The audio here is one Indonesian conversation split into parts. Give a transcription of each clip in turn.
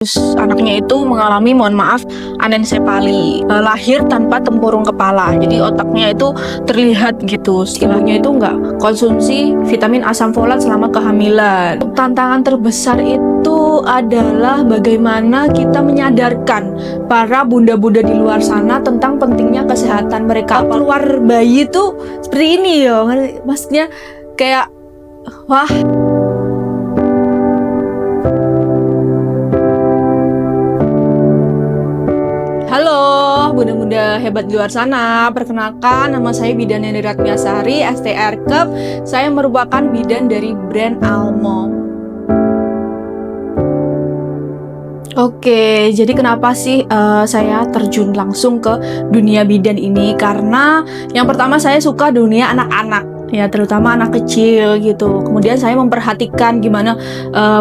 Terus anaknya itu mengalami, mohon maaf, anensepali, lahir tanpa tempurung kepala. Jadi otaknya itu terlihat gitu. Ibunya itu nggak konsumsi vitamin asam folat selama kehamilan. Tantangan terbesar itu adalah bagaimana kita menyadarkan para bunda-bunda di luar sana tentang pentingnya kesehatan mereka. Keluar bayi itu seperti ini ya, maksudnya kayak wah. Halo bunda-bunda hebat di luar sana, perkenalkan nama saya Bidan Neni Ratmiasari, STR Cup. Saya merupakan bidan dari brand Almo. Oke, jadi kenapa sih saya terjun langsung ke dunia bidan ini? Karena yang pertama saya suka dunia anak-anak. Ya, terutama anak kecil gitu. Kemudian saya memperhatikan gimana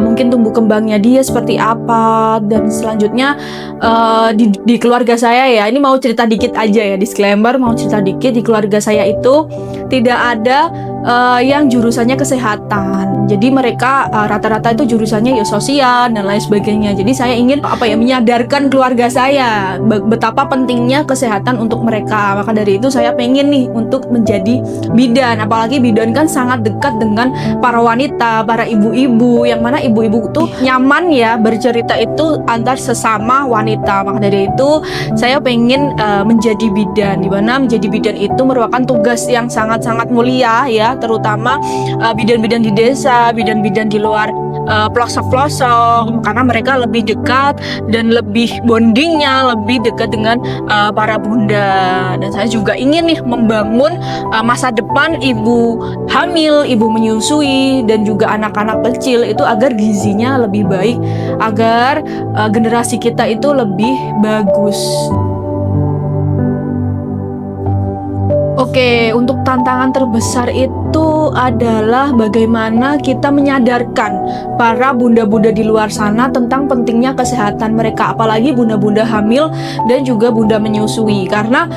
mungkin tumbuh kembangnya dia seperti apa. Dan selanjutnya di keluarga saya ya, ini mau cerita dikit aja ya, disclaimer, mau cerita dikit. Di keluarga saya itu tidak ada yang jurusannya kesehatan. Jadi mereka rata-rata itu jurusannya ya sosial dan lain sebagainya. Jadi saya ingin menyadarkan keluarga saya betapa pentingnya kesehatan untuk mereka. Maka dari itu saya pengen nih untuk menjadi bidan. Apalagi bidan kan sangat dekat dengan para wanita, para ibu-ibu, yang mana ibu-ibu tuh nyaman ya bercerita itu antar sesama wanita. Maka dari itu saya pengen menjadi bidan, di mana menjadi bidan itu merupakan tugas yang sangat-sangat mulia ya, terutama bidan-bidan di desa, bidan-bidan di luar pelosok-pelosok, karena mereka lebih dekat dan lebih bondingnya lebih dekat dengan para bunda. Dan saya juga ingin nih membangun masa depan ibu hamil, ibu menyusui, dan juga anak-anak kecil itu agar gizinya lebih baik, agar generasi kita itu lebih bagus. Oke, untuk tantangan terbesar itu adalah bagaimana kita menyadarkan para bunda-bunda di luar sana tentang pentingnya kesehatan mereka, apalagi bunda-bunda hamil dan juga bunda menyusui. Karena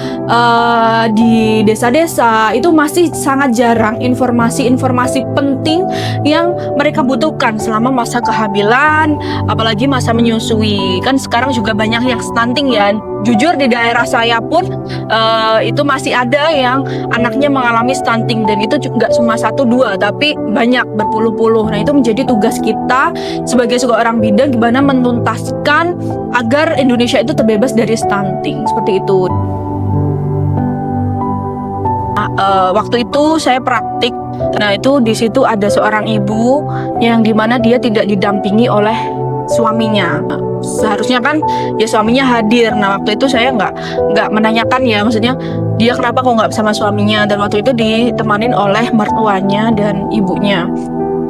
di desa-desa itu masih sangat jarang informasi-informasi penting yang mereka butuhkan selama masa kehamilan, apalagi masa menyusui. Kan sekarang juga banyak yang stunting ya. Jujur di daerah saya pun itu masih ada yang anaknya mengalami stunting, dan itu nggak cuma 1-2 tapi banyak, berpuluh-puluh. Nah, itu menjadi tugas kita sebagai seorang bidan gimana menuntaskan agar Indonesia itu terbebas dari stunting seperti itu. Waktu itu saya praktik. Nah, itu di situ ada seorang ibu yang dimana dia tidak didampingi oleh suaminya. Seharusnya kan ya suaminya hadir. Nah, waktu itu saya nggak menanyakan ya, maksudnya dia kenapa kok nggak sama suaminya, dan waktu itu ditemanin oleh mertuanya dan ibunya.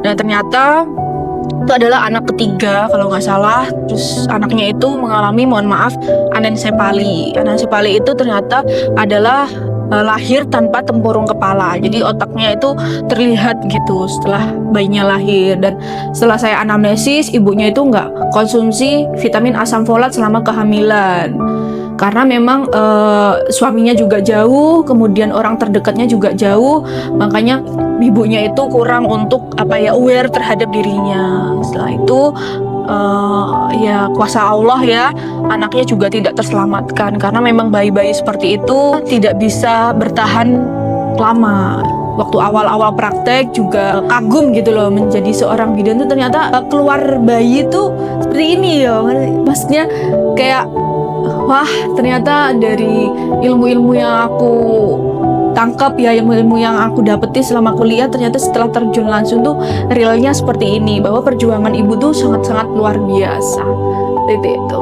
Nah, ternyata itu adalah anak ketiga kalau nggak salah. Terus anaknya itu mengalami, mohon maaf, anensepali. Anensepali itu ternyata adalah lahir tanpa tempurung kepala. Jadi otaknya itu terlihat gitu setelah bayinya lahir. Dan setelah saya anamnesis, ibunya itu nggak konsumsi vitamin asam folat selama kehamilan, karena memang suaminya juga jauh, kemudian orang terdekatnya juga jauh, makanya ibunya itu kurang untuk aware terhadap dirinya. Setelah itu ya kuasa Allah ya, anaknya juga tidak terselamatkan, karena memang bayi-bayi seperti itu tidak bisa bertahan lama. Waktu awal-awal praktek juga kagum gitu loh, menjadi seorang bidan tuh ternyata keluar bayi tuh seperti ini ya, maksudnya kayak wah, ternyata dari ilmu-ilmu yang aku tangkap ya, ilmu-ilmu yang aku dapeti selama kuliah, ternyata setelah terjun langsung tuh realnya seperti ini, bahwa perjuangan ibu tuh sangat-sangat luar biasa. Seperti itu.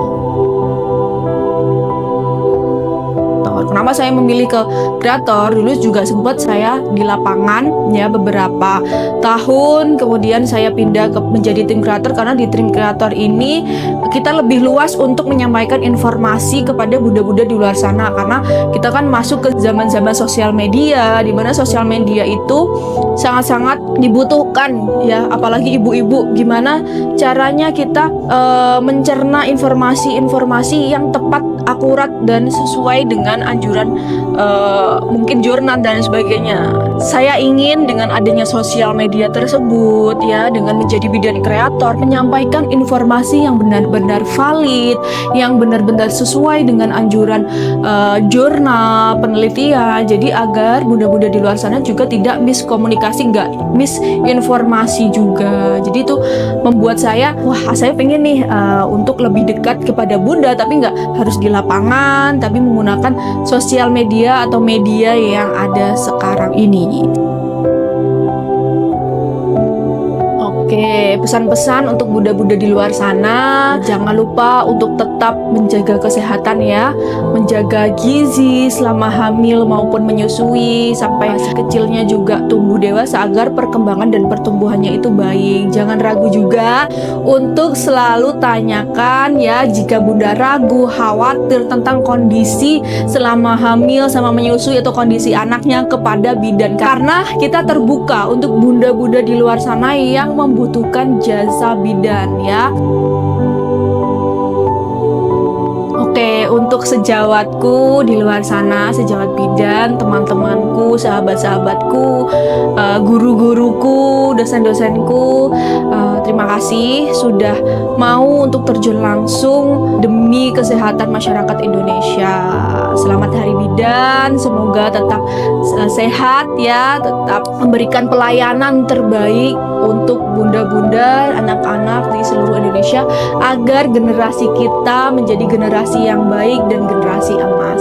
Kenapa saya memilih ke kreator? Dulu juga sempat saya di lapangan ya beberapa tahun, kemudian saya pindah menjadi tim kreator, karena di tim kreator ini kita lebih luas untuk menyampaikan informasi kepada bunda-bunda di luar sana, karena kita kan masuk ke zaman-zaman sosial media, di mana sosial media itu sangat-sangat dibutuhkan ya, apalagi ibu-ibu. Gimana caranya kita mencerna informasi-informasi yang tepat, akurat, dan sesuai dengan anjuran mungkin jurnal dan sebagainya. Saya ingin dengan adanya sosial media tersebut ya, dengan menjadi bidan kreator, menyampaikan informasi yang benar-benar valid, yang benar-benar sesuai dengan anjuran jurnal, penelitian. Jadi agar bunda-bunda di luar sana juga tidak miskomunikasi, nggak misinformasi juga. Jadi itu membuat saya, wah saya pengen nih untuk lebih dekat kepada bunda, tapi nggak harus di lapangan, tapi menggunakan sosial media atau media yang ada sekarang ini. Oke, pesan-pesan untuk bunda-bunda di luar sana, jangan lupa untuk tetap menjaga kesehatan ya, menjaga gizi selama hamil maupun menyusui, sampai masih kecilnya juga tumbuh dewasa agar perkembangan dan pertumbuhannya itu baik. Jangan ragu juga untuk selalu tanyakan ya, jika bunda ragu, khawatir tentang kondisi selama hamil sama menyusui atau kondisi anaknya kepada bidan, karena kita terbuka untuk bunda-bunda di luar sana yang membutuhkan jasa bidan ya. Oke, untuk sejawatku di luar sana, sejawat bidan, teman-temanku, sahabat-sahabatku, guru-guruku, dosen-dosenku, terima kasih sudah mau untuk terjun langsung demi kesehatan masyarakat Indonesia. Selamat Hari Bidan, semoga tetap sehat ya, tetap memberikan pelayanan terbaik untuk bunda-bunda, anak-anak di seluruh Indonesia, agar generasi kita menjadi generasi yang baik dan generasi emas.